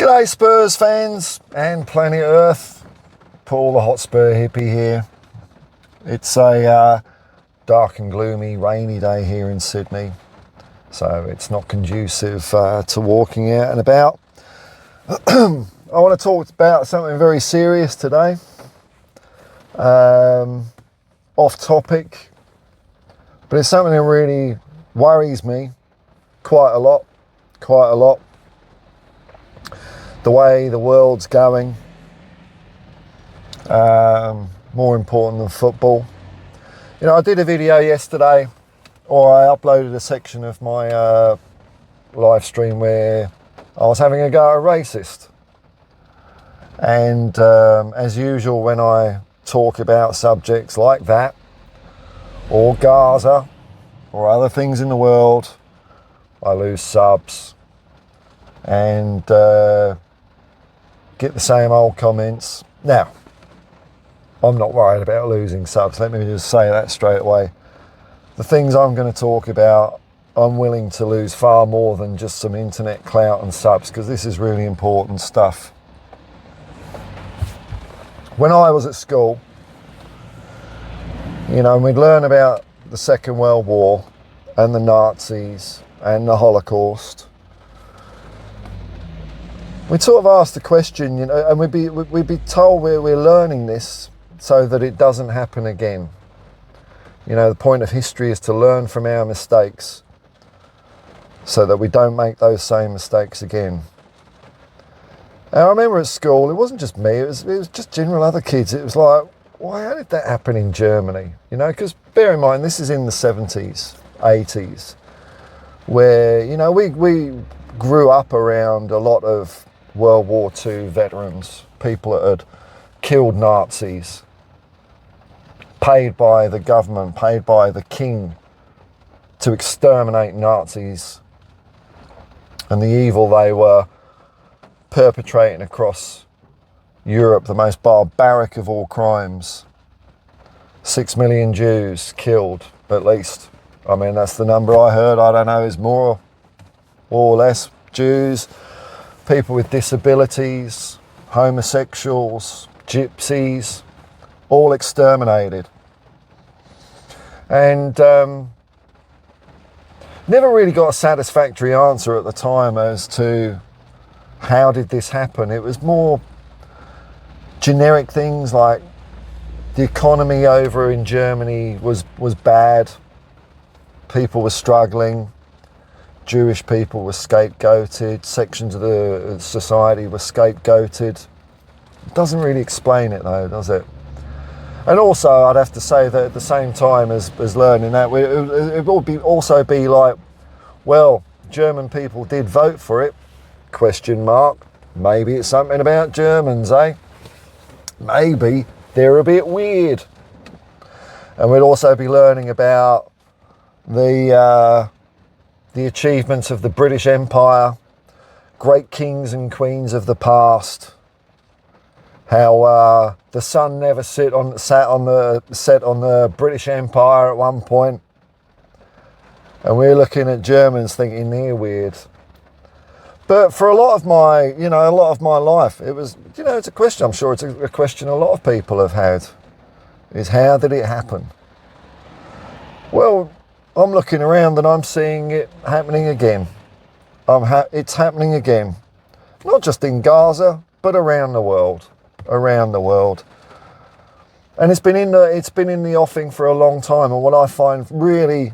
G'day Spurs fans and planet Earth. Paul the Hotspur hippie here. It's a dark and gloomy rainy day here in Sydney, so it's not conducive to walking out and about. I want to talk about something very serious today, off topic, but it's something that really worries me quite a lot. The way the world's going, more important than football. You know, I did a video yesterday, or I uploaded a section of my live stream where I was having a go at a racist. And as usual, when I talk about subjects like that, or Gaza, or other things in the world, I lose subs and get the same old comments. Now, I'm not worried about losing subs. Let me just say that straight away. The things I'm going to talk about, I'm willing to lose far more than just some internet clout and subs, because this is really important stuff. When I was at school, you know, we'd learn about the Second World War and the Nazis and the Holocaust. We'd sort of ask the question, you know, and we'd be told we're learning this so that it doesn't happen again. You know, the point of history is to learn from our mistakes so that we don't make those same mistakes again. And I remember at school, it wasn't just me, it was just general other kids. It was like, why, how did that happen in Germany? You know, because bear in mind, this is in the 70s, 80s, where, you know, we grew up around a lot of World War II veterans, people that had killed Nazis, paid by the government, paid by the king to exterminate Nazis and the evil they were perpetrating across Europe, the most barbaric of all crimes. 6 million Jews killed, at least. I mean, that's the number I heard. I don't know, is more or less. Jews, people with disabilities, homosexuals, gypsies, all exterminated. And never really got a satisfactory answer at the time as to how did this happen. It was more generic things like the economy over in Germany was bad, people were struggling, Jewish people were scapegoated, sections of the society were scapegoated. It doesn't really explain it though, does it? And also, I'd have to say that at the same time as learning that, it would also be like, well, German people did vote for it, question mark. Maybe it's something about Germans, eh? Maybe they're a bit weird. And we'd also be learning about the achievements of the British Empire, great kings and queens of the past, how the sun never sat on the British Empire at one point, and we're looking at Germans thinking they're weird. But for a lot of my life, it was, you know, it's a question. I'm sure it's a question a lot of people have had, is how did it happen? Well, I'm looking around and I'm seeing it happening again. It's happening again, not just in Gaza, but around the world. And it's been in the offing for a long time. And what I find really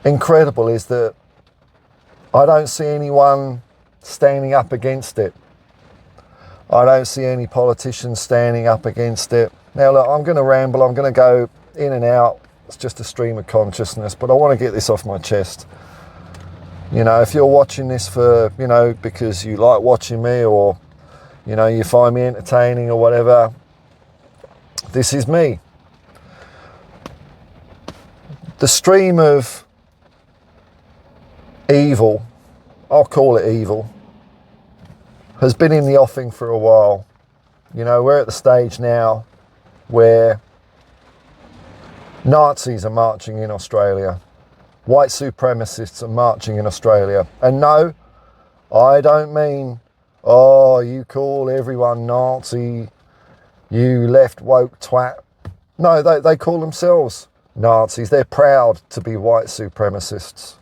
incredible is that I don't see anyone standing up against it. I don't see any politicians standing up against it. Now look, I'm going to ramble, I'm going to go in and out. It's just a stream of consciousness, but I want to get this off my chest. You know, if you're watching this for, you know, because you like watching me, or, you know, you find me entertaining or whatever, this is me. The stream of evil, I'll call it evil, has been in the offing for a while. You know, we're at the stage now where Nazis are marching in Australia. white supremacists are marching in Australia. And no, I don't mean, oh, you call everyone Nazi, you left woke twat. No, they call themselves Nazis. They're proud to be white supremacists.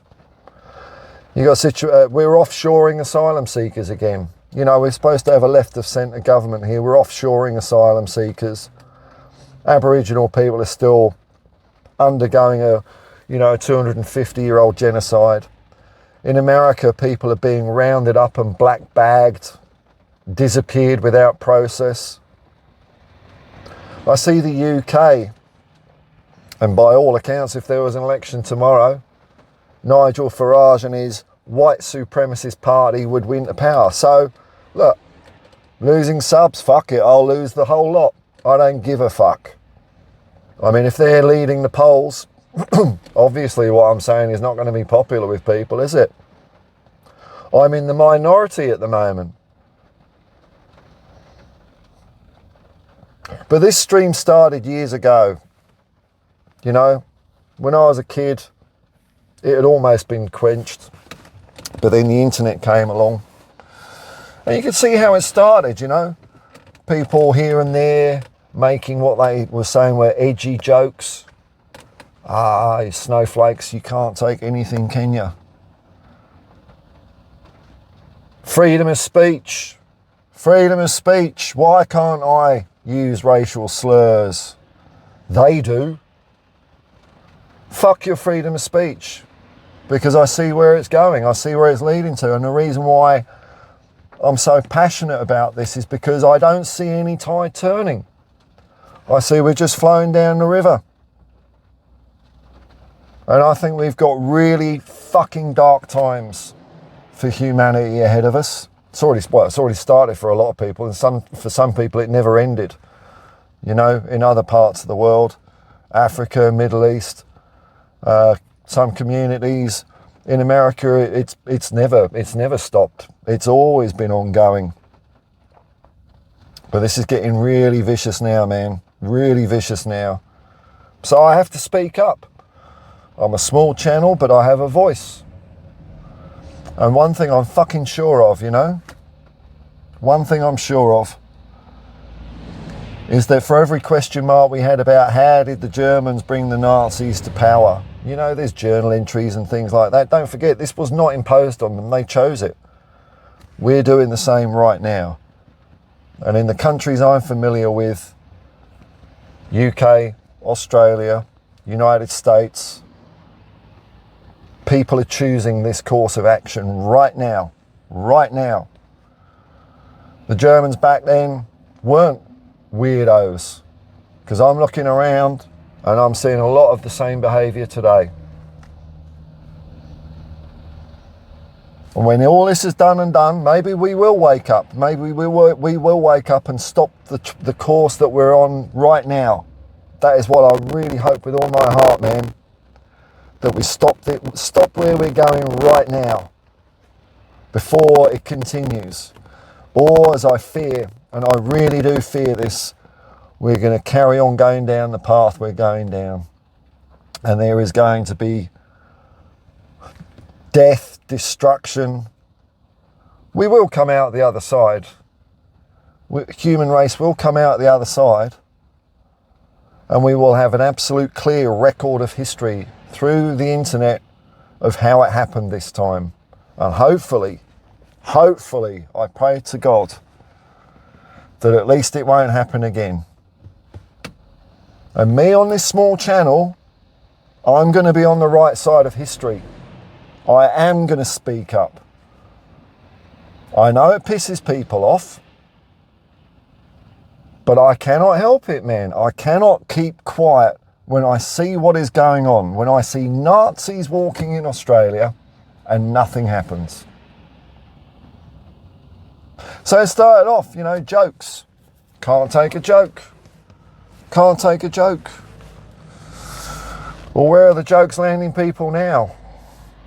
We're offshoring asylum seekers again. You know, we're supposed to have a left of centre government here. We're offshoring asylum seekers. Aboriginal people are still undergoing a 250-year-old genocide. In America, people are being rounded up and black bagged, disappeared without process. I see the UK, and by all accounts, if there was an election tomorrow, Nigel Farage and his white supremacist party would win the power. So, look, losing subs, fuck it, I'll lose the whole lot. I don't give a fuck. I mean, if they're leading the polls, obviously what I'm saying is not going to be popular with people, is it? I'm in the minority at the moment. But this stream started years ago. You know, when I was a kid, it had almost been quenched. But then the internet came along. And you can see how it started, you know. People here and there making what they were saying were edgy jokes. Ah, you snowflakes, you can't take anything, can you? Freedom of speech. Freedom of speech. Why can't I use racial slurs? They do. Fuck your freedom of speech. Because I see where it's going. I see where it's leading to. And the reason why I'm so passionate about this is because I don't see any tide turning. I see we're just flowing down the river. And I think we've got really fucking dark times for humanity ahead of us. It's already started for a lot of people, and for some people it never ended. You know, in other parts of the world, Africa, Middle East, some communities, in America, it's never stopped. It's always been ongoing. But this is getting really vicious now, man. Really vicious now. So I have to speak up. I'm a small channel, but I have a voice. And one thing I'm fucking sure of, you know, one thing I'm sure of is that for every question mark we had about how did the Germans bring the Nazis to power, you know, there's journal entries and things like that. Don't forget, this was not imposed on them. They chose it. We're doing the same right now. And in the countries I'm familiar with, UK, Australia, United States, people are choosing this course of action right now. Right now. The Germans back then weren't weirdos, because I'm looking around and I'm seeing a lot of the same behaviour today. And when all this is done and done, maybe we will wake up. Maybe we will wake up and stop the course that we're on right now. That is what I really hope with all my heart, man. That we stop where we're going right now before it continues. Or, as I fear, and I really do fear this, we're going to carry on going down the path we're going down. And there is going to be death, destruction. We will come out the other side. Human race will come out the other side. And we will have an absolute clear record of history through the internet of how it happened this time. And hopefully, I pray to God that at least it won't happen again. And me on this small channel, I'm going to be on the right side of history. I am going to speak up. I know it pisses people off, but I cannot help it, man. I cannot keep quiet when I see what is going on, when I see Nazis walking in Australia and nothing happens. So it started off, you know, jokes. Can't take a joke. Can't take a joke. Well, where are the jokes landing people now?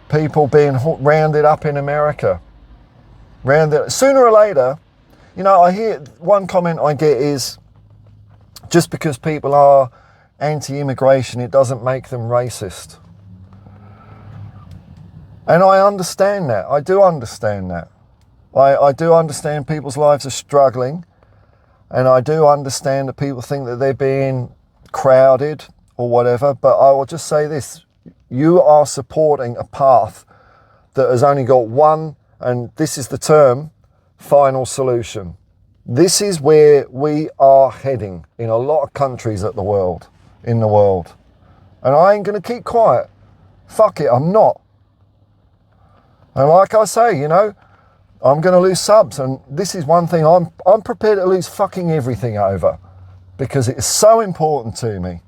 People being rounded up in America. Sooner or later, you know, I hear one comment I get is, just because people are anti-immigration, it doesn't make them racist. And I understand that. I do understand that. I do understand people's lives are struggling, and I do understand that people think that they're being crowded or whatever, but I will just say this. You are supporting a path that has only got one, and this is the term, final solution. This is where we are heading in a lot of countries in the world. And I ain't going to keep quiet. Fuck it, I'm not. And like I say, you know, I'm going to lose subs, and this is one thing I'm prepared to lose fucking everything over, because it is so important to me.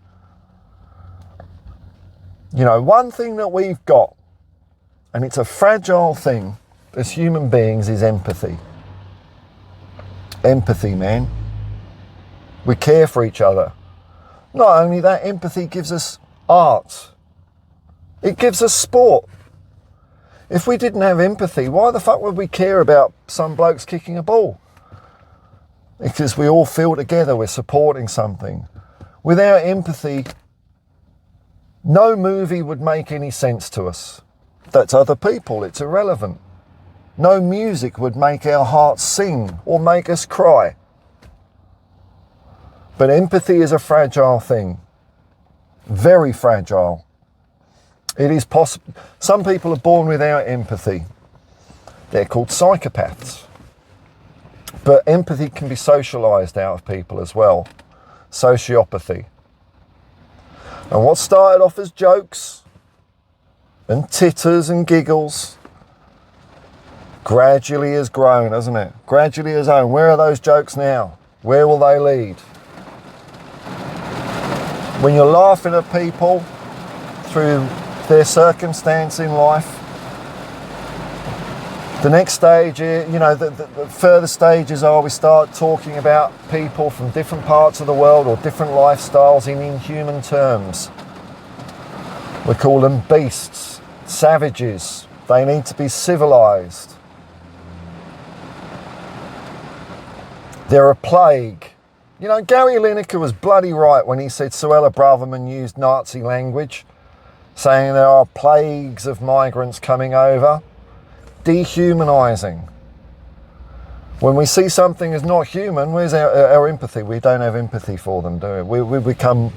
You know, one thing that we've got, and it's a fragile thing as human beings, is empathy. Empathy, man. We care for each other. Not only that, empathy gives us art. It gives us sport. If we didn't have empathy, why the fuck would we care about some blokes kicking a ball? Because we all feel together, we're supporting something. Without empathy, no movie would make any sense to us. That's other people, it's irrelevant. No music would make our hearts sing or make us cry. But empathy is a fragile thing. Very fragile. It is possible. Some people are born without empathy. They're called psychopaths. But empathy can be socialised out of people as well. Sociopathy. And what started off as jokes and titters and giggles gradually has grown, hasn't it? Gradually has grown. Where are those jokes now? Where will they lead? When you're laughing at people through their circumstance in life, the next stage, you know, the further stages are we start talking about people from different parts of the world or different lifestyles in inhuman terms. We call them beasts, savages. They need to be civilised. They're a plague. You know, Gary Lineker was bloody right when he said Suella Braverman used Nazi language, saying there are plagues of migrants coming over. Dehumanising. When we see something as not human, where's our empathy? We don't have empathy for them, do we? We've become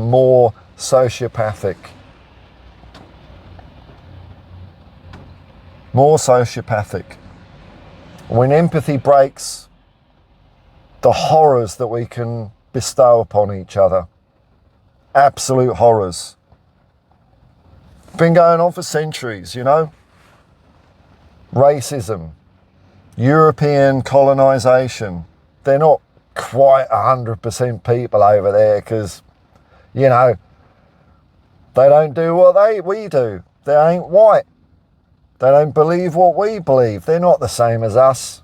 more sociopathic. More sociopathic. When empathy breaks, the horrors that we can bestow upon each other. Absolute horrors. Been going on for centuries, you know. Racism, European colonisation. They're not quite 100% people over there because, you know, they don't do what we do. They ain't white. They don't believe what we believe. They're not the same as us.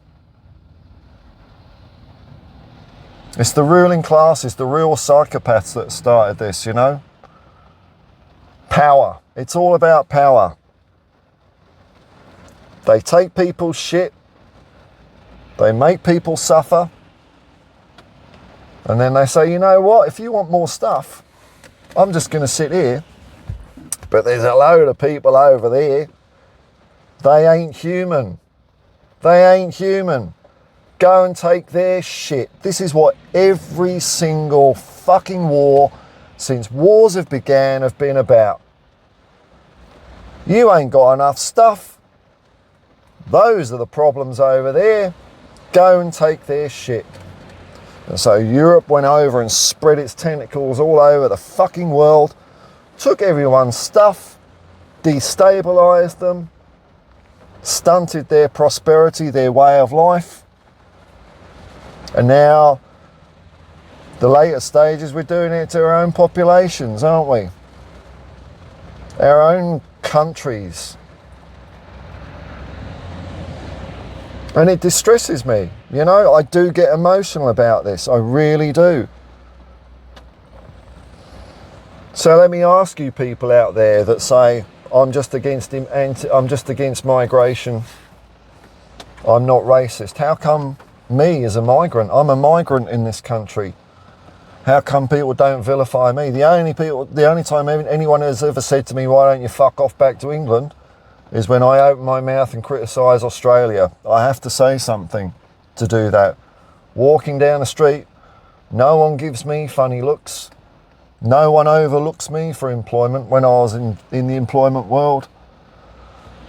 It's the ruling class, it's the real psychopaths that started this, you know. Power. It's all about power. They take people's shit, they make people suffer, and then they say, you know what, if you want more stuff, I'm just going to sit here, but there's a load of people over there, they ain't human. They ain't human. Go and take their shit. This is what every single fucking war, since wars have began, have been about. You ain't got enough stuff. Those are the problems over there. Go and take their shit. And so Europe went over and spread its tentacles all over the fucking world, took everyone's stuff, destabilised them, stunted their prosperity, their way of life. And now, the later stages, we're doing it to our own populations, aren't we? Our own countries. And it distresses me, you know, I do get emotional about this, I really do. So let me ask you people out there that say, I'm just against migration, I'm not racist. How come me as a migrant, I'm a migrant in this country, how come people don't vilify me? The only time anyone has ever said to me, why don't you fuck off back to England, is when I open my mouth and criticise Australia. I have to say something to do that. Walking down the street, no one gives me funny looks. No one overlooks me for employment when I was in the employment world.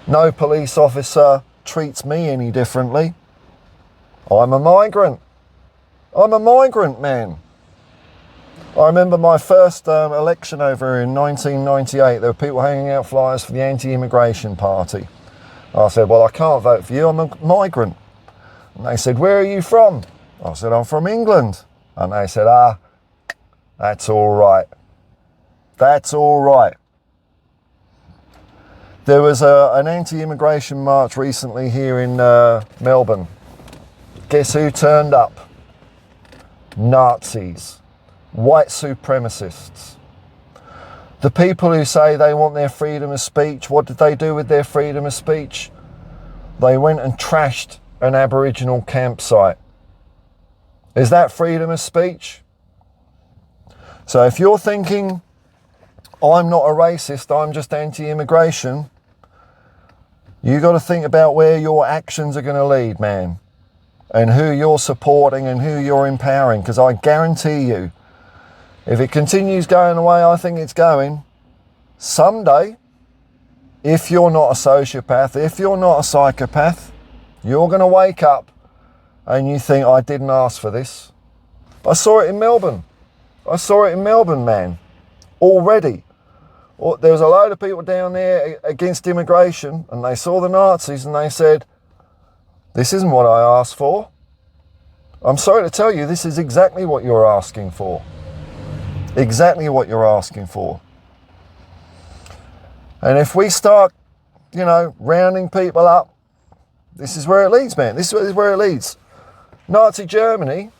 No police officer treats me any differently. I'm a migrant. I'm a migrant, man. I remember my first election over in 1998. There were people hanging out flyers for the anti-immigration party. I said, well, I can't vote for you. I'm a migrant. And they said, where are you from? I said, I'm from England. And they said, that's all right. That's all right. There was an anti-immigration march recently here in Melbourne. Guess who turned up? Nazis. White supremacists. The people who say they want their freedom of speech, what did they do with their freedom of speech? They went and trashed an Aboriginal campsite. Is that freedom of speech? So if you're thinking, I'm not a racist, I'm just anti-immigration, you got to think about where your actions are going to lead, man, and who you're supporting and who you're empowering, because I guarantee you, if it continues going the way I think it's going, someday, if you're not a sociopath, if you're not a psychopath, you're going to wake up and you think, I didn't ask for this. I saw it in Melbourne. I saw it in Melbourne, man, already. There was a load of people down there against immigration, and they saw the Nazis and they said, this isn't what I asked for. I'm sorry to tell you, this is exactly what you're asking for. Exactly what you're asking for. And if we start, rounding people up, this is where it leads, man. This is where it leads. Nazi Germany,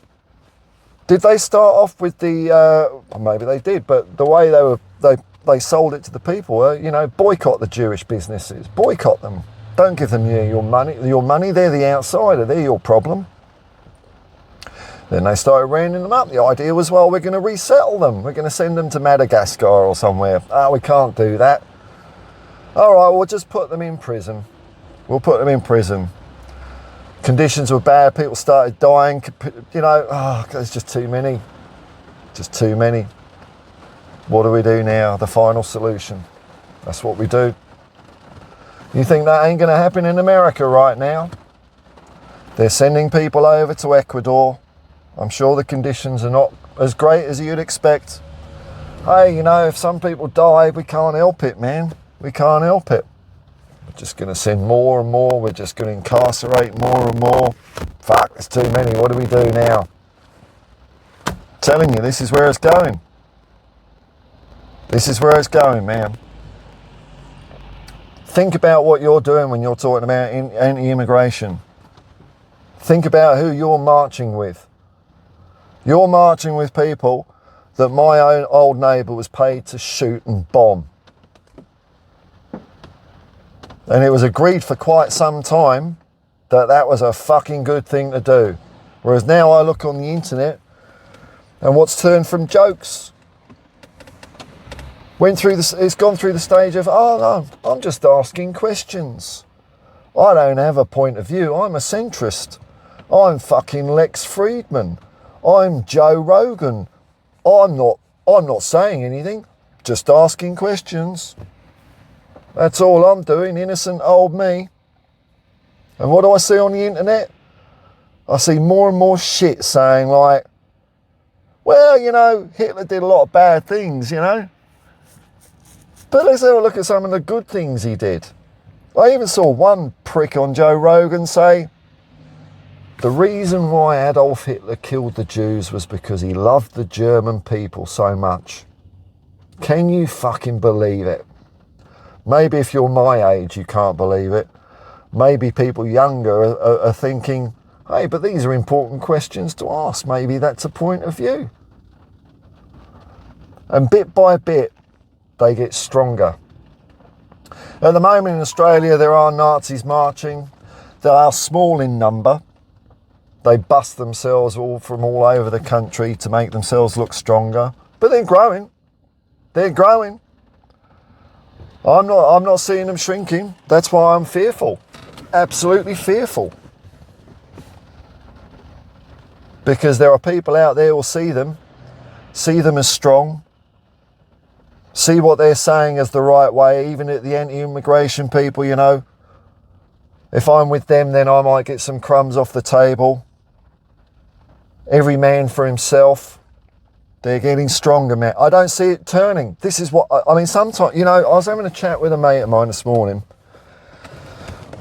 did they start off with maybe they did, but the way they sold it to the people were, boycott the Jewish businesses, boycott them. Don't give them your money. Your money, they're the outsider, they're your problem. Then they started rounding them up. The idea was, well, we're going to resettle them. We're going to send them to Madagascar or somewhere. We can't do that. All right, we'll just put them in prison. We'll put them in prison. Conditions were bad. People started dying. There's just too many. Just too many. What do we do now? The final solution. That's what we do. You think that ain't going to happen in America right now? They're sending people over to Ecuador. I'm sure the conditions are not as great as you'd expect. Hey, if some people die, we can't help it, man. We can't help it. We're just going to send more and more. We're just going to incarcerate more and more. Fuck, there's too many. What do we do now? I'm telling you, this is where it's going. This is where it's going, man. Think about what you're doing when you're talking about anti-immigration. Think about who you're marching with. You're marching with people that my own old neighbour was paid to shoot and bomb. And it was agreed for quite some time that that was a fucking good thing to do. Whereas now I look on the internet and what's turned from jokes it's gone through the stage of, oh no, I'm just asking questions. I don't have a point of view. I'm a centrist. I'm fucking Lex Friedman. I'm Joe Rogan. I'm not saying anything, just asking questions. That's all I'm doing, innocent old me. And what do I see on the internet? I see more and more shit saying like, well, Hitler did a lot of bad things, But let's have a look at some of the good things he did. I even saw one prick on Joe Rogan say, the reason why Adolf Hitler killed the Jews was because he loved the German people so much. Can you fucking believe it? Maybe if you're my age, you can't believe it. Maybe people younger are thinking, hey, but these are important questions to ask. Maybe that's a point of view. And bit by bit, they get stronger. At the moment in Australia, there are Nazis marching. They are small in number. They bust themselves from all over the country to make themselves look stronger. But they're growing. They're growing. I'm not seeing them shrinking. That's why I'm fearful. Absolutely fearful. Because there are people out there who will see them as strong, see what they're saying as the right way, even at the anti-immigration people, you know. If I'm with them, then I might get some crumbs off the table. Every man for himself. They're getting stronger, man. I don't see it turning. This is what, I mean, sometimes, you know, I was having a chat with a mate of mine this morning.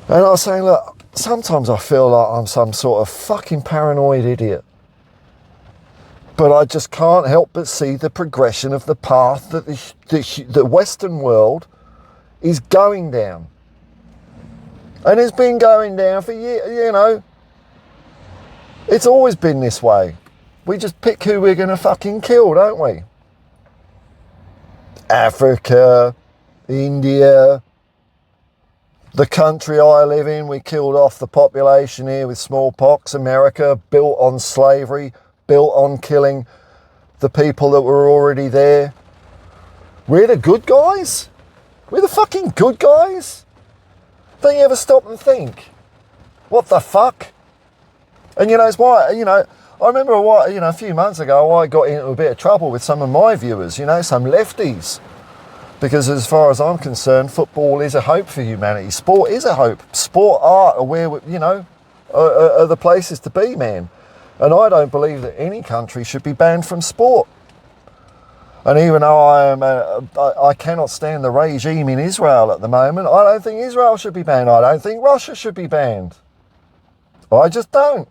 And I was saying, look, sometimes I feel like I'm some sort of fucking paranoid idiot. But I just can't help but see the progression of the path that the Western world is going down. And it's been going down for years, you know. It's always been this way. We just pick who we're going to fucking kill, don't we? Africa, India, the country I live in, we killed off the population here with smallpox. America, built on slavery, built on killing the people that were already there. We're the good guys? We're the fucking good guys? Don't you ever stop and think, what the fuck? And you know, it's why, you know, I remember a few months ago, I got into a bit of trouble with some of my viewers, you know, some lefties. Because as far as I'm concerned, football is a hope for humanity. Sport is a hope. Sport, art are where, you know, are the places to be, man. And I don't believe that any country should be banned from sport. And even though I cannot stand the regime in Israel at the moment, I don't think Israel should be banned. I don't think Russia should be banned. I just don't.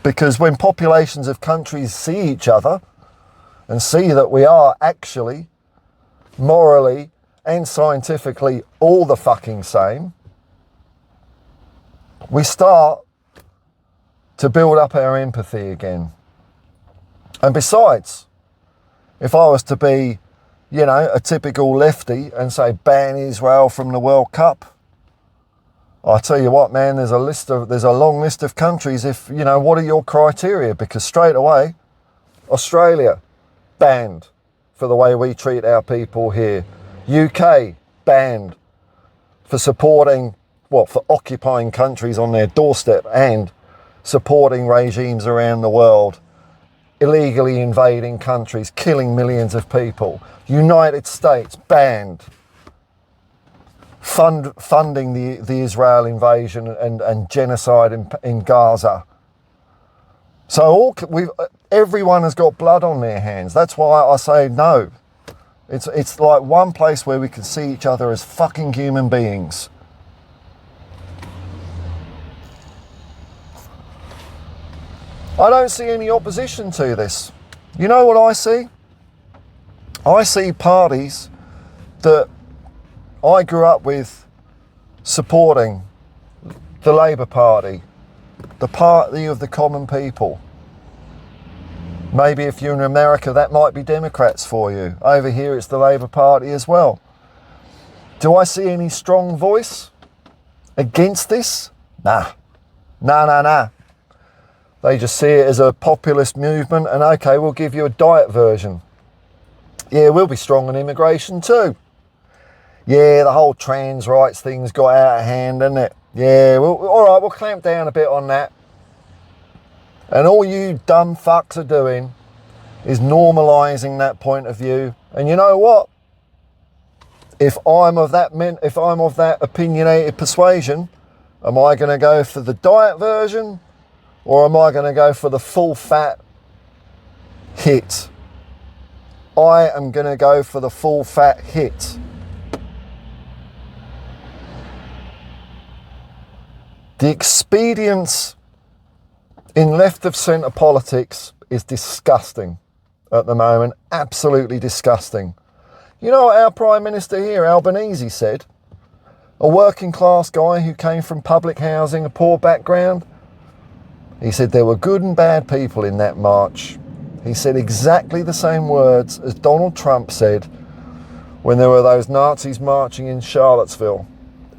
Because when populations of countries see each other and see that we are actually morally and scientifically all the fucking same, we start to build up our empathy again. And besides, if I was to be, you know, a typical lefty and say ban Israel from the World Cup, I tell you what, man, there's a long list of countries. If, you know, what are your criteria? Because straight away, Australia, banned for the way we treat our people here. UK, banned for supporting, for occupying countries on their doorstep and supporting regimes around the world, illegally invading countries, killing millions of people. United States, banned. Funding the Israel invasion and genocide in Gaza. So everyone has got blood on their hands. That's why I say no. It's like one place where we can see each other as fucking human beings. I don't see any opposition to this. You know what I see? I see parties that I grew up with supporting: the Labour Party, the party of the common people. Maybe if you're in America, that might be Democrats for you. Over here, it's the Labour Party as well. Do I see any strong voice against this? Nah. They just see it as a populist movement and, okay, we'll give you a diet version. Yeah, we'll be strong on immigration too. Yeah, the whole trans rights thing's got out of hand, hasn't it? Yeah, all right, we'll clamp down a bit on that. And all you dumb fucks are doing is normalising that point of view. And you know what? If I'm of that opinionated persuasion, am I going to go for the diet version or am I going to go for the full fat hit? I am going to go for the full fat hit. The expedience in left of centre politics is disgusting at the moment. Absolutely disgusting. You know what our Prime Minister here, Albanese, said? A working class guy who came from public housing, a poor background. He said there were good and bad people in that march. He said exactly the same words as Donald Trump said when there were those Nazis marching in Charlottesville.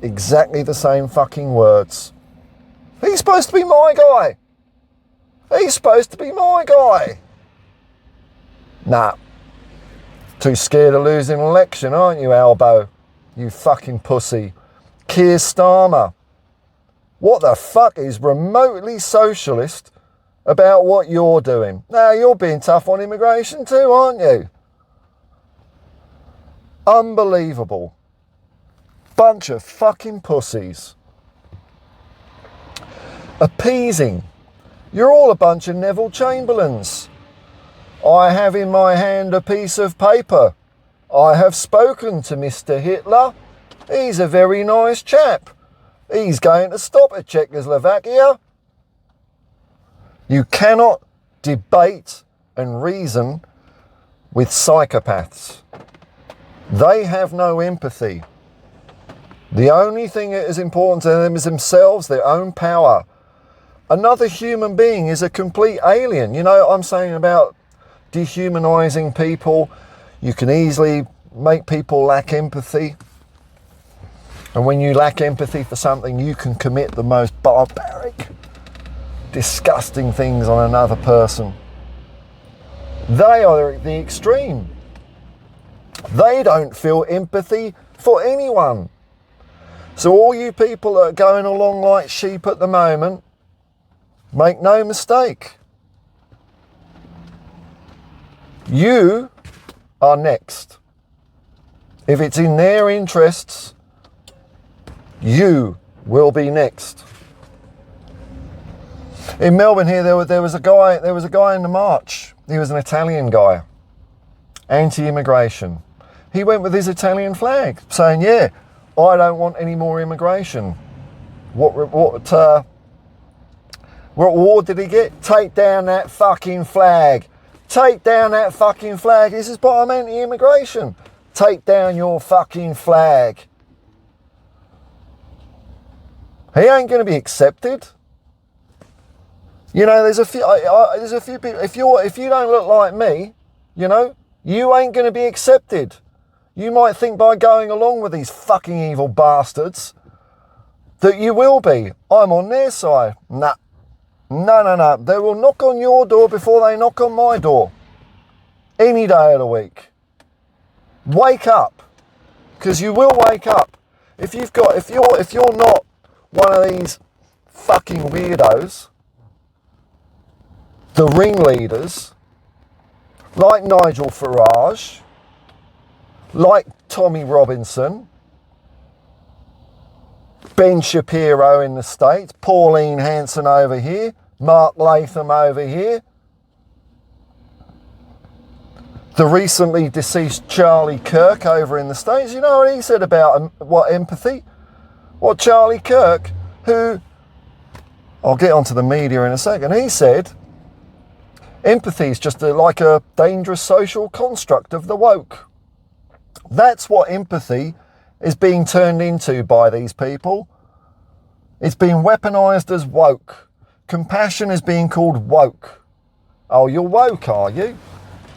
Exactly the same fucking words. He's supposed to be my guy. He's supposed to be my guy. Nah. Too scared of losing an election, aren't you, Albo? You fucking pussy. Keir Starmer. What the fuck is remotely socialist about what you're doing? Now, you're being tough on immigration too, aren't you? Unbelievable. Bunch of fucking pussies. Appeasing. You're all a bunch of Neville Chamberlains. I have in my hand a piece of paper. I have spoken to Mr. Hitler. He's a very nice chap. He's going to stop at Czechoslovakia. You cannot debate and reason with psychopaths. They have no empathy. The only thing that is important to them is themselves, their own power. Another human being is a complete alien. You know, I'm saying about dehumanizing people. You can easily make people lack empathy. And when you lack empathy for something, you can commit the most barbaric, disgusting things on another person. They are the extreme. They don't feel empathy for anyone. So all you people that are going along like sheep at the moment, make no mistake. You are next. If it's in their interests, you will be next. In Melbourne here, there was a guy in the march. He was an Italian guy, anti-immigration. He went with his Italian flag, saying, "Yeah, I don't want any more immigration." What reward did he get? Take down that fucking flag. Take down that fucking flag. This is why I'm anti-immigration. Take down your fucking flag. He ain't going to be accepted. You know, there's a few people. If you don't look like me, you know, you ain't going to be accepted. You might think by going along with these fucking evil bastards that you will be. I'm on their side. Nah. No. They will knock on your door before they knock on my door. Any day of the week. Wake up. Because you will wake up. If you're not one of these fucking weirdos, the ringleaders, like Nigel Farage, like Tommy Robinson, Ben Shapiro in the States, Pauline Hanson over here, Mark Latham over here, the recently deceased Charlie Kirk over in the States. You know what he said about what empathy? What Charlie Kirk, who, I'll get onto the media in a second, he said, empathy is just like a dangerous social construct of the woke. That's what empathy is being turned into by these people. It's being weaponized as woke. Compassion is being called woke. Oh, you're woke, are you?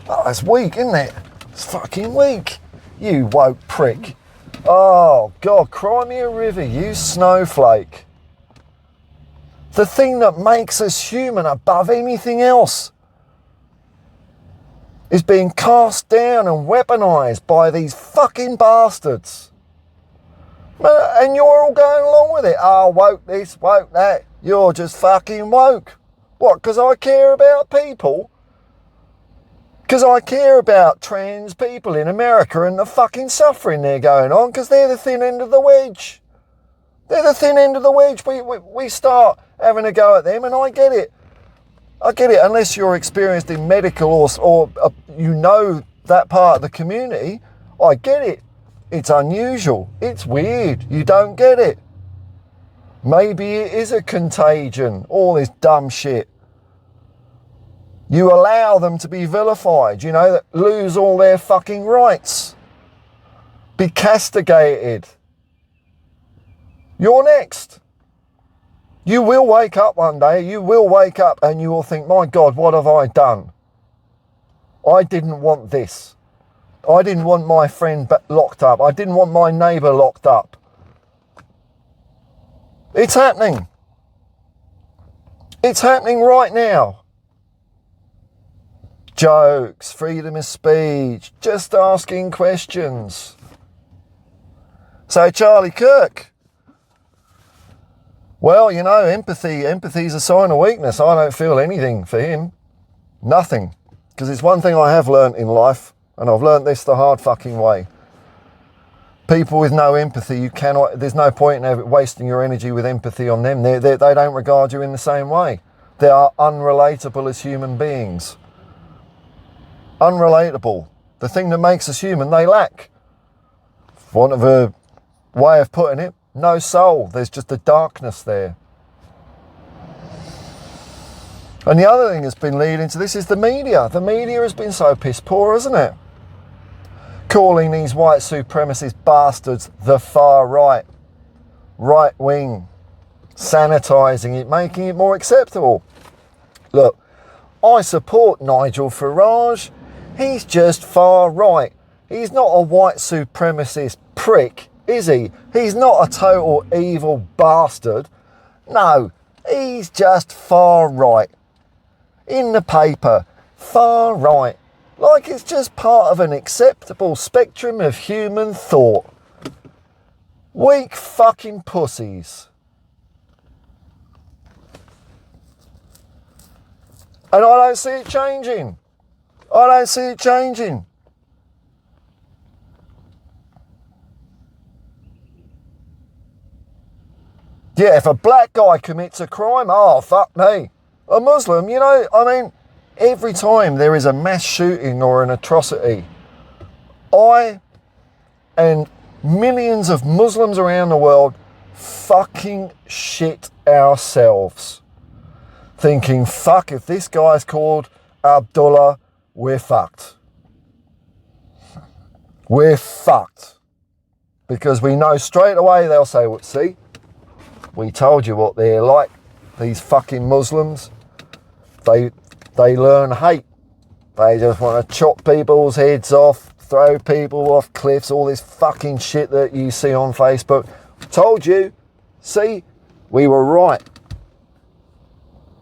Oh, that's weak, isn't it? It's fucking weak. You woke prick. Oh, God, cry me a river, you snowflake. The thing that makes us human above anything else is being cast down and weaponized by these fucking bastards. And you're all going along with it. Oh, woke this, woke that. You're just fucking woke. What, because I care about people? Because I care about trans people in America and the fucking suffering they're going on, because they're the thin end of the wedge. They're the thin end of the wedge. We start having a go at them, and I get it. I get it, unless you're experienced in medical or you know that part of the community. I get it. It's unusual. It's weird. You don't get it. Maybe it is a contagion. All this dumb shit. You allow them to be vilified, you know, that lose all their fucking rights. Be castigated. You're next. You will wake up one day, you will wake up and you will think, my God, what have I done? I didn't want this. I didn't want my friend locked up. I didn't want my neighbour locked up. It's happening. It's happening right now. jokes, freedom of speech, just asking questions. So Charlie Kirk, well, you know, empathy's a sign of weakness. I don't feel anything for him. Nothing. Because it's one thing I have learnt in life, and I've learnt this the hard fucking way. People with no empathy, there's no point in wasting your energy with empathy on them. They don't regard you in the same way. They are unrelatable as human beings. Unrelatable. The thing that makes us human, they lack. For want of a way of putting it, no soul. There's just a darkness there. And the other thing that's been leading to this is the media. The media has been so piss poor, hasn't it? Calling these white supremacist bastards the far right, right wing, sanitising it, making it more acceptable. Look, I support Nigel Farage. He's just far right. He's not a white supremacist prick, is he? He's not a total evil bastard. No, he's just far right. In the paper, far right. Like it's just part of an acceptable spectrum of human thought. Weak fucking pussies. And I don't see it changing. I don't see it changing. Yeah, if a black guy commits a crime, oh, fuck me. A Muslim, you know, I mean, every time there is a mass shooting or an atrocity, I and millions of Muslims around the world fucking shit ourselves. Thinking, fuck, if this guy's called Abdullah, we're fucked. We're fucked. Because we know straight away they'll say, well, see, we told you what they're like, these fucking Muslims. They learn hate. They just want to chop people's heads off, throw people off cliffs, all this fucking shit that you see on Facebook. Told you. See, we were right.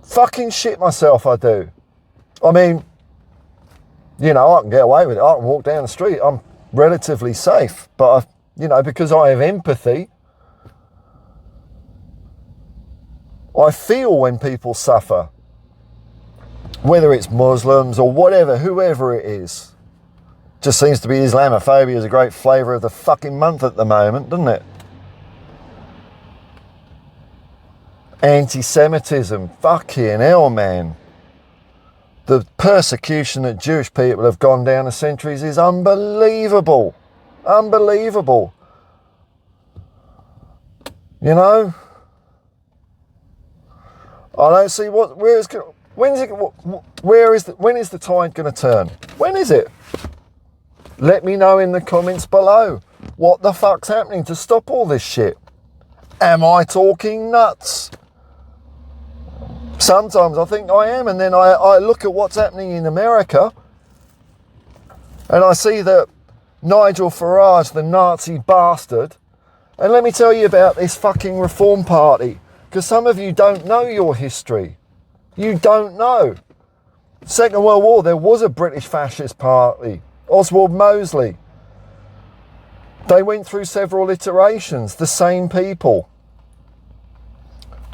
Fucking shit myself, I do. I mean, you know, I can get away with it. I can walk down the street. I'm relatively safe. But, you know, because I have empathy, I feel when people suffer. Whether it's Muslims or whatever, whoever it is. Just seems to be Islamophobia is a great flavour of the fucking month at the moment, doesn't it? Anti-Semitism, fucking hell, man. The persecution that Jewish people have gone down the centuries is unbelievable. Unbelievable. You know? I don't see when is the tide going to turn? When is it? Let me know in the comments below. What the fuck's happening to stop all this shit? Am I talking nuts? Sometimes I think I am, and then I look at what's happening in America, and I see that Nigel Farage, the Nazi bastard, and let me tell you about this fucking Reform Party, because some of you don't know your history. You don't know. Second World War, there was a British fascist party, Oswald Mosley. They went through several iterations, the same people.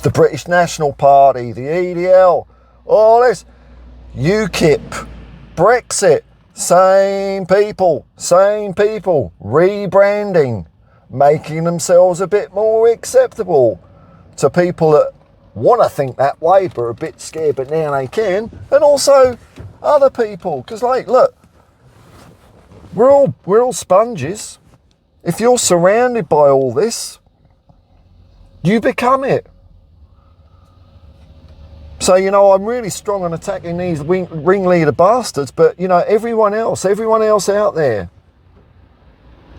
The British National Party, the EDL, all this. UKIP, Brexit, same people, rebranding, making themselves a bit more acceptable to people that want to think that way but are a bit scared, but now they can. And also other people, because like, look, we're all sponges. If you're surrounded by all this, you become it. So, you know, I'm really strong on attacking these ringleader bastards, but, you know, everyone else out there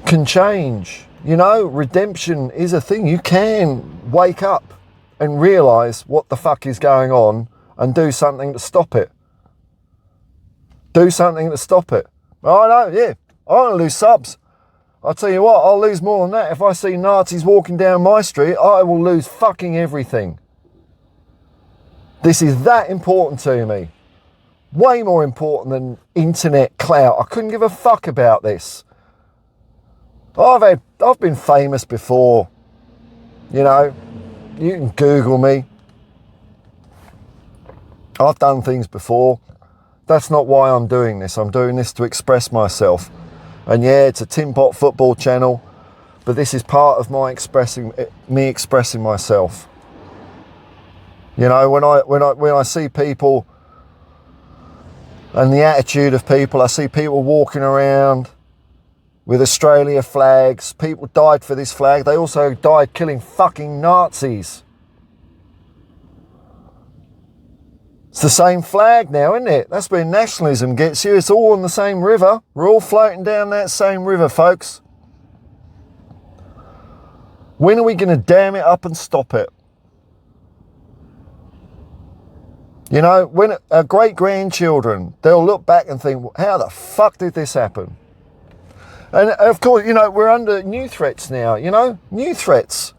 can change. You know, redemption is a thing. You can wake up and realise what the fuck is going on and do something to stop it. Do something to stop it. I know, yeah, I want to lose subs. I'll tell you what, I'll lose more than that. If I see Nazis walking down my street, I will lose fucking everything. This is that important to me. Way more important than internet clout. I couldn't give a fuck about this. I've been famous before. You know, you can Google me. I've done things before. That's not why I'm doing this. I'm doing this to express myself. And yeah, it's a tin pot football channel, but this is part of me expressing myself. You know, when I see people and the attitude of people, I see people walking around with Australia flags. People died for this flag. They also died killing fucking Nazis. It's the same flag now, isn't it? That's where nationalism gets you. It's all on the same river. We're all floating down that same river, folks. When are we going to dam it up and stop it? You know, when our great-grandchildren, they'll look back and think, how the fuck did this happen? And of course, you know, we're under new threats now, you know, new threats.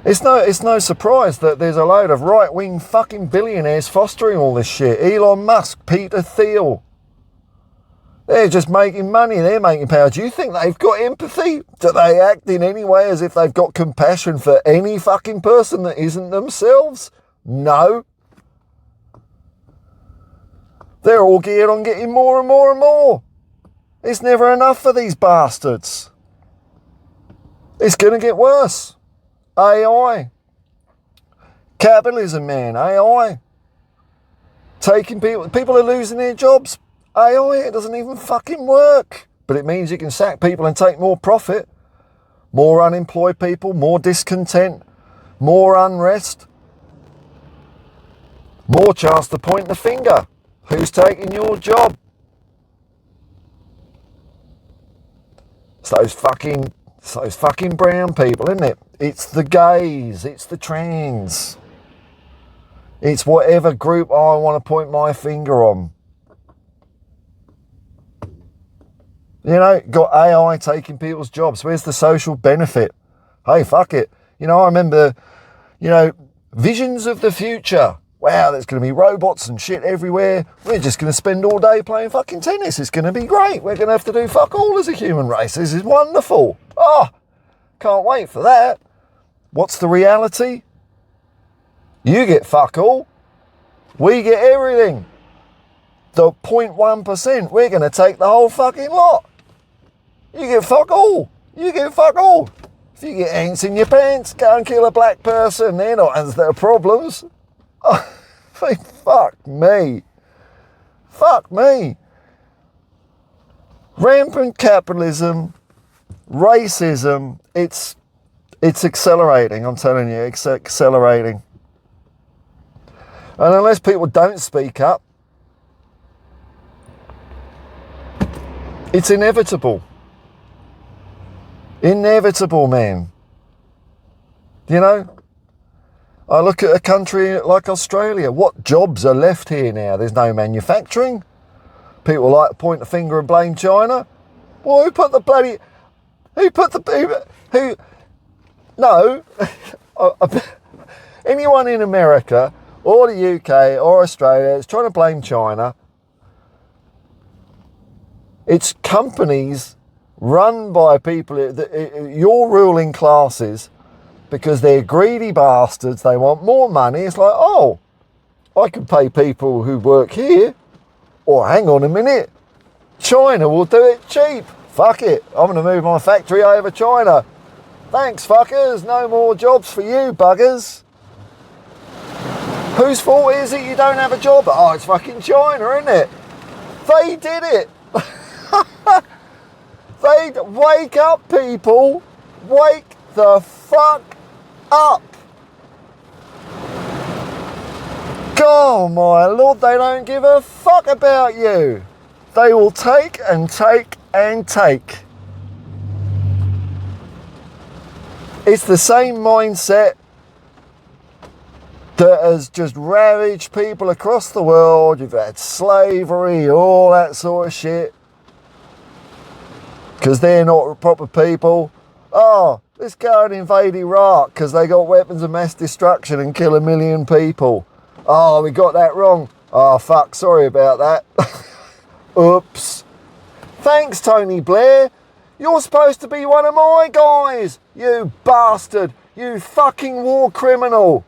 It's no surprise that there's a load of right-wing fucking billionaires fostering all this shit. Elon Musk, Peter Thiel. They're just making money, they're making power. Do you think they've got empathy? Do they act in any way as if they've got compassion for any fucking person that isn't themselves? No. They're all geared on getting more and more and more. It's never enough for these bastards. It's going to get worse. AI. Capitalism, man. AI. Taking people are losing their jobs. AI, it doesn't even fucking work. But it means you can sack people and take more profit. More unemployed people, more discontent, more unrest. More chance to point the finger. Who's taking your job? It's those fucking brown people, isn't it? It's the gays, it's the trans. It's whatever group I want to point my finger on. You know, got AI taking people's jobs. Where's the social benefit? Hey, fuck it. You know, I remember, you know, visions of the future. Wow, there's going to be robots and shit everywhere. We're just going to spend all day playing fucking tennis. It's going to be great. We're going to have to do fuck all as a human race. This is wonderful. Oh, can't wait for that. What's the reality? You get fuck all. We get everything. The 0.1%, we're going to take the whole fucking lot. You get fuck all. You get fuck all. If you get ants in your pants, go and kill a black person. They're not as their problems. Oh, fuck me. Fuck me. Rampant capitalism, racism, it's accelerating, I'm telling you, it's accelerating. And unless people don't speak up, it's inevitable. Inevitable, man. You know? I look at a country like Australia. What jobs are left here now? There's no manufacturing. People like to point the finger and blame China. Well, no. Anyone in America or the UK or Australia is trying to blame China. It's companies run by people, your ruling classes, because they're greedy bastards. They want more money. It's like, oh, I can pay people who work here. Or hang on a minute, China will do it cheap. Fuck it, I'm going to move my factory over China. Thanks, fuckers. No more jobs for you, buggers. Whose fault is it you don't have a job? Oh, it's fucking China, isn't it? They did it. They wake up, people. Wake the fuck up. God, my Lord, they don't give a fuck about you. They will take and take and take. It's the same mindset that has just ravaged people across the world. You've had slavery, all that sort of shit. Because they're not proper people. Oh, let's go and invade Iraq because they got weapons of mass destruction and kill 1 million people. Oh, we got that wrong. Oh, fuck, sorry about that. Oops. Thanks, Tony Blair. You're supposed to be one of my guys, you bastard. You fucking war criminal.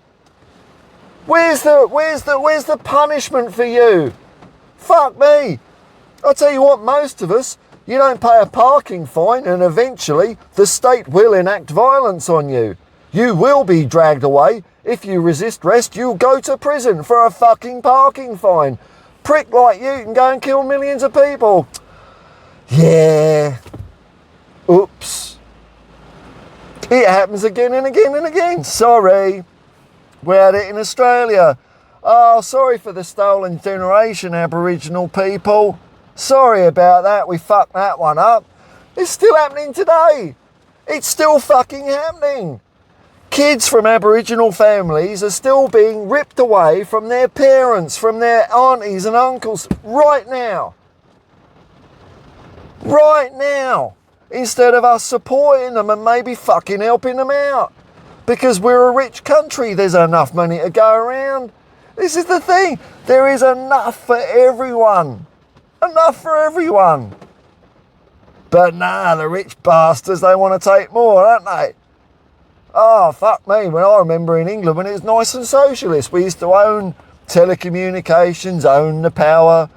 Where's the punishment for you? Fuck me. I'll tell you what, most of us, you don't pay a parking fine and eventually the state will enact violence on you. You will be dragged away. If you resist arrest, you'll go to prison for a fucking parking fine. Prick like you can go and kill millions of people. Yeah. Oops. It happens again and again and again. Sorry. We had it in Australia. Oh, sorry for the stolen generation, Aboriginal people. Sorry about that. We fucked that one up. It's still happening today. It's still fucking happening. Kids from Aboriginal families are still being ripped away from their parents, from their aunties and uncles right now. Right now. Instead of us supporting them and maybe fucking helping them out. Because we're a rich country, there's enough money to go around. This is the thing. There is enough for everyone. Enough for everyone. But nah, the rich bastards, they want to take more, don't they? Oh, fuck me. When I remember in England, when it was nice and socialist, we used to own telecommunications, own the power,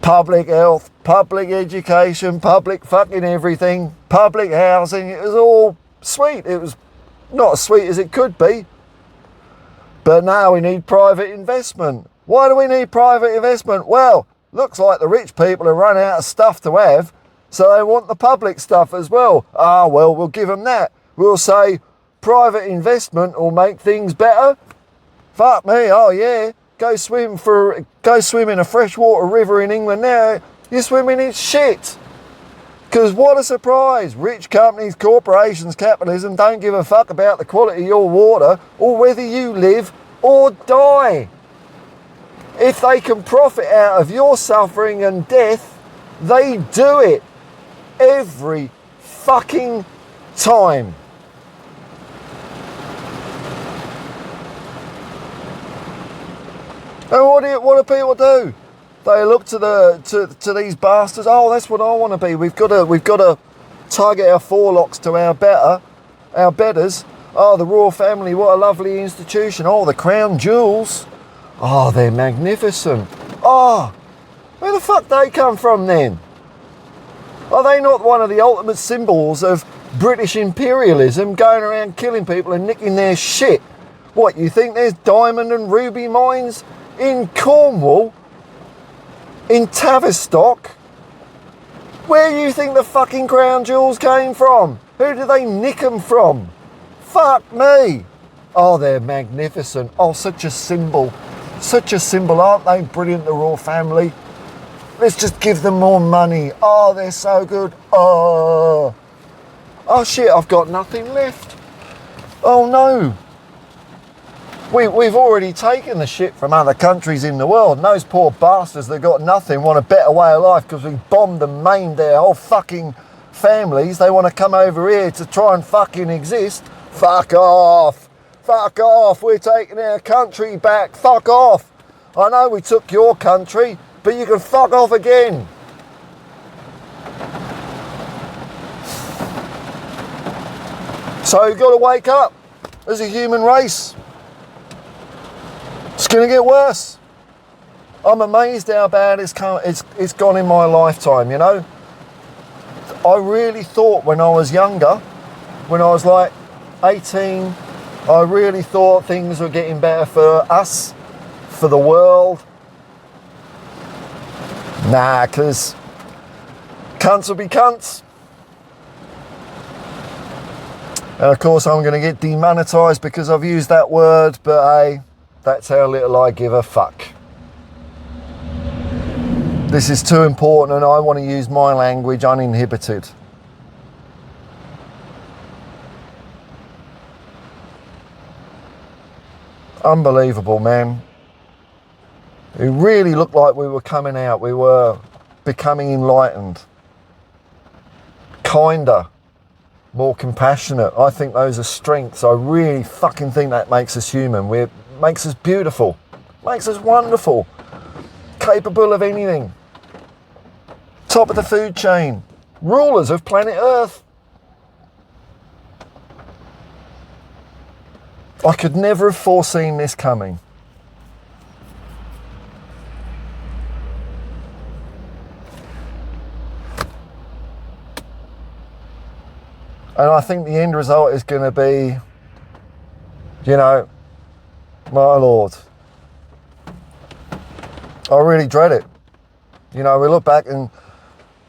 public health, public education, public fucking everything, public housing. It was all sweet. It was not as sweet as it could be. But now we need private investment. Why do we need private investment? Well, looks like the rich people have run out of stuff to have, so they want the public stuff as well. Ah, well, we'll give them that. We'll say private investment will make things better. Fuck me, oh yeah. Go swim in a freshwater river in England now. You're swimming in shit. Because what a surprise. Rich companies, corporations, capitalism don't give a fuck about the quality of your water or whether you live or die. If they can profit out of your suffering and death, they do it. Every fucking time. And what do people do? They look to these bastards. Oh, that's what I want to be. We've got to target our forelocks to our betters. Oh, the royal family, what a lovely institution. Oh, the crown jewels. Oh, they're magnificent. Oh, where the fuck they come from then? Are they not one of the ultimate symbols of British imperialism, going around killing people and nicking their shit? What, you think there's diamond and ruby mines in Cornwall? In Tavistock? Where do you think the fucking crown jewels came from? Who did they nick them from? Fuck me. Oh, they're magnificent. Oh, such a symbol. Such a symbol. Aren't they brilliant, the royal family? Let's just give them more money. Oh, they're so good. Oh shit, I've got nothing left. Oh no. We've already taken the shit from other countries in the world, and those poor bastards that got nothing want a better way of life because we bombed and maimed their whole fucking families. They want to come over here to try and fucking exist. Fuck off. Fuck off. We're taking our country back. Fuck off. I know we took your country, but you can fuck off again. So you've got to wake up as a human race. It's going to get worse. I'm amazed how bad it's gone in my lifetime, you know. I really thought when I was younger, when I was like 18, I really thought things were getting better for us, for the world. Nah, because cunts will be cunts. And of course I'm going to get demonetised because I've used that word, but hey, that's how little I give a fuck. This is too important and I want to use my language uninhibited. Unbelievable, man. It really looked like we were coming out. We were becoming enlightened. Kinder. More compassionate. I think those are strengths. I really fucking think that makes us human. Makes us beautiful. Makes us wonderful. Capable of anything. Top of the food chain. Rulers of planet Earth. I could never have foreseen this coming. And I think the end result is going to be, you know, my Lord. I really dread it. You know, we look back and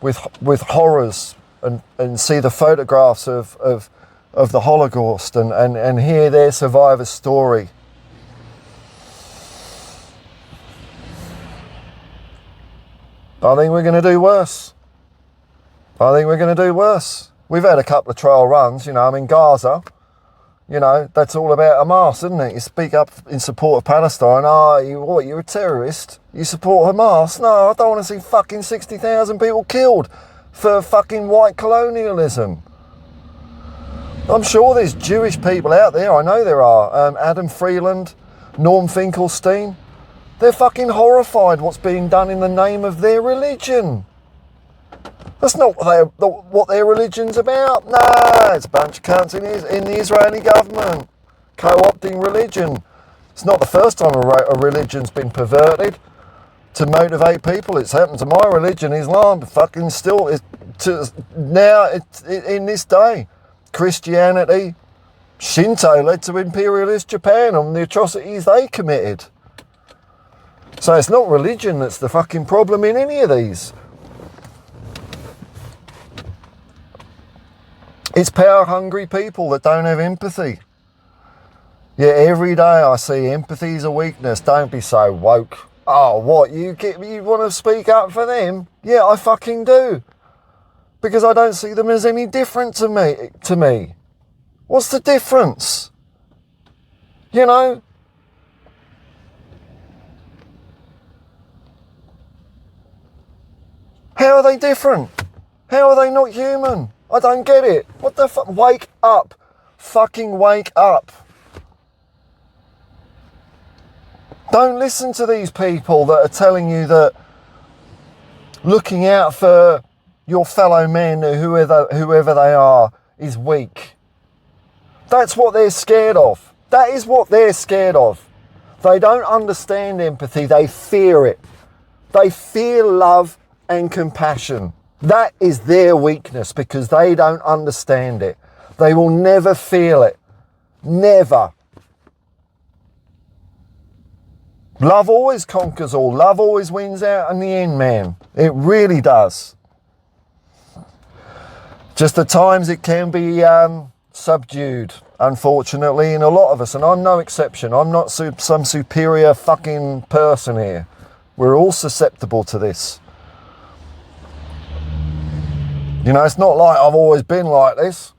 with horrors and see the photographs of the Holocaust and hear their survivor's story. I think we're going to do worse. I think we're going to do worse. We've had a couple of trial runs, you know, I mean, Gaza, you know, that's all about Hamas, isn't it? You speak up in support of Palestine. You're a terrorist? You support Hamas? No, I don't want to see fucking 60,000 people killed for fucking white colonialism. I'm sure there's Jewish people out there, I know there are. Adam Freeland, Norm Finkelstein. They're fucking horrified what's being done in the name of their religion. That's not what their religion's about. Nah, it's a bunch of cunts in the Israeli government co-opting religion. It's not the first time a religion's been perverted to motivate people. It's happened to my religion, Islam, fucking still in this day. Christianity, Shinto led to imperialist Japan on the atrocities they committed. So it's not religion that's the fucking problem in any of these. It's power-hungry people that don't have empathy. Yeah, every day I see empathy's a weakness. Don't be so woke. Oh, what? You want to speak up for them? Yeah, I fucking do. Because I don't see them as any different to me. What's the difference? You know? How are they different? How are they not human? I don't get it. What the fuck? Wake up. Fucking wake up. Don't listen to these people that are telling you that looking out for your fellow men, whoever they are, is weak. That's what they're scared of. That is what they're scared of. They don't understand empathy. They fear it. They fear love and compassion. That is their weakness because they don't understand it. They will never feel it. Never. Love always conquers all. Love always wins out in the end, man. It really does. Just at times it can be subdued, unfortunately, in a lot of us. And I'm no exception. I'm not some superior fucking person here. We're all susceptible to this. You know, it's not like I've always been like this,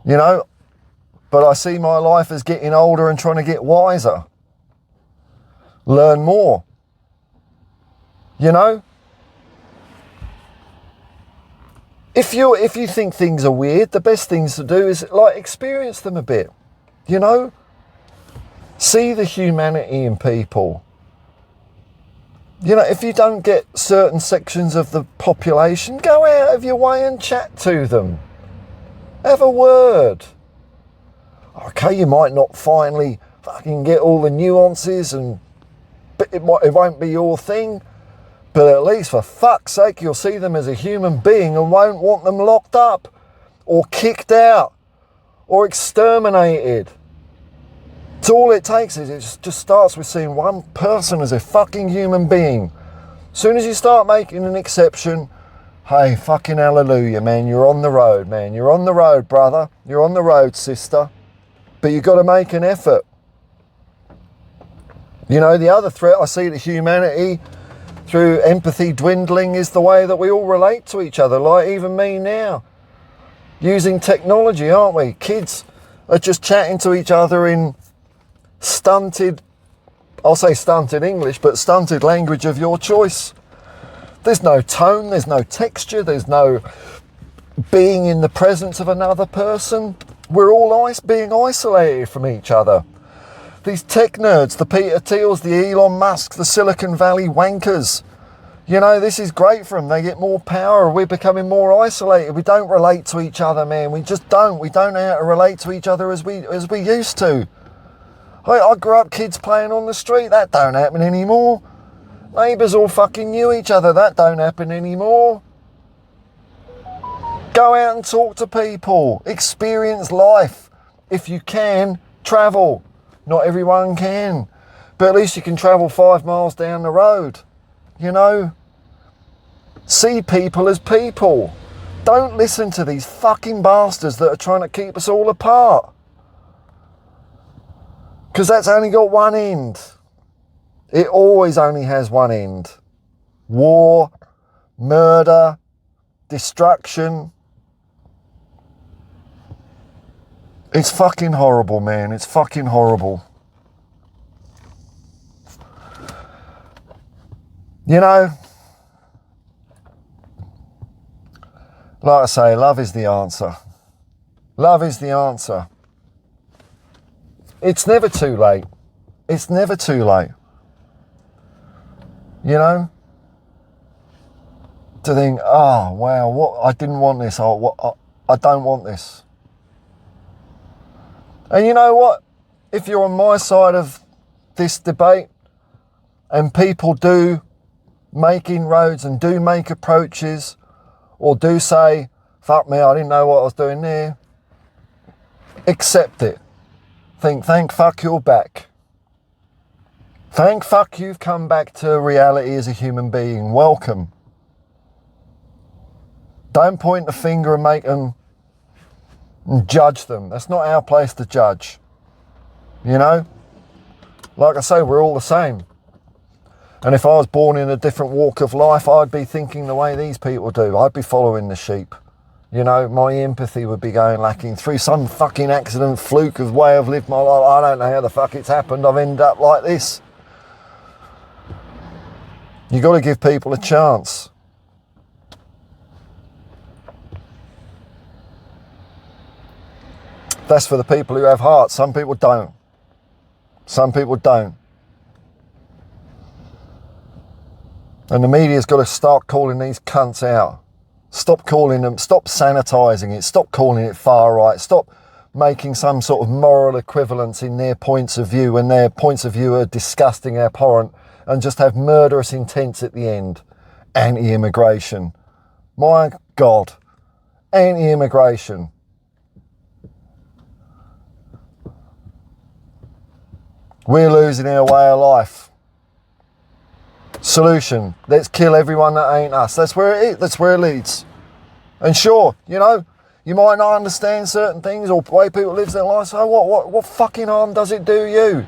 you know, but I see my life as getting older and trying to get wiser, learn more, you know. If you think things are weird, the best things to do is like experience them a bit, you know, see the humanity in people. You know, if you don't get certain sections of the population, go out of your way and chat to them. Have a word. Okay, you might not finally fucking get all the nuances and it won't be your thing, but at least for fuck's sake, you'll see them as a human being and won't want them locked up or kicked out or exterminated. So all it takes is it just starts with seeing one person as a fucking human being. As soon as you start making an exception, hey, fucking hallelujah, man, you're on the road, man. You're on the road, brother. You're on the road, sister. But you've got to make an effort. You know, the other threat I see to humanity through empathy dwindling is the way that we all relate to each other, like even me now. Using technology, aren't we? Kids are just chatting to each other in stunted, I'll say stunted English, but stunted language of your choice. There's no tone, there's no texture, there's no being in the presence of another person. We're all being isolated from each other. These tech nerds, the Peter Thiels, the Elon Musks, the Silicon Valley wankers. You know, this is great for them. They get more power. We're becoming more isolated. We don't relate to each other, man. We just don't. We don't know how to relate to each other as we used to. I grew up kids playing on the street. That don't happen anymore. Neighbours all fucking knew each other. That don't happen anymore. Go out and talk to people. Experience life. If you can, travel. Not everyone can. But at least you can travel 5 miles down the road. You know? See people as people. Don't listen to these fucking bastards that are trying to keep us all apart. Because that's only got one end. It always only has one end. War, murder, destruction. It's fucking horrible, man. It's fucking horrible. You know, like I say, love is the answer. Love is the answer. It's never too late. It's never too late. You know? To think, oh, wow, what? I didn't want this. I don't want this. And you know what? If you're on my side of this debate and people do make inroads and do make approaches or do say, fuck me, I didn't know what I was doing there, accept it. Think, thank fuck you're back. Thank fuck you've come back to reality as a human being. Welcome. Don't point the finger and make them and judge them. That's not our place to judge. You know? Like I say, we're all the same. And if I was born in a different walk of life, I'd be thinking the way these people do. I'd be following the sheep. You know, my empathy would be going lacking through some fucking accident, fluke of way I've lived my life. I don't know how the fuck it's happened. I've ended up like this. You got to give people a chance. That's for the people who have hearts. Some people don't. Some people don't. And the media's got to start calling these cunts out. Stop calling them, stop sanitising it, stop calling it far right, stop making some sort of moral equivalence in their points of view when their points of view are disgusting, abhorrent, and just have murderous intents at the end. Anti-immigration. My God. Anti-immigration. We're losing our way of life. Solution, let's kill everyone that ain't us. That's where it is. That's where it leads. And sure, you know, you might not understand certain things or the way people live their life. So what fucking harm does it do you?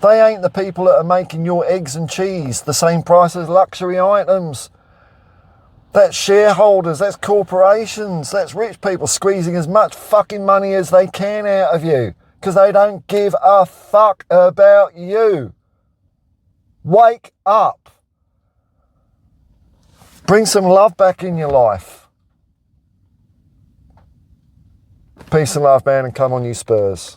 They ain't the people that are making your eggs and cheese the same price as luxury items. That's shareholders, that's corporations, that's rich people squeezing as much fucking money as they can out of you because they don't give a fuck about you. Wake up. Bring some love back in your life. Peace and love, man, and come on, you Spurs.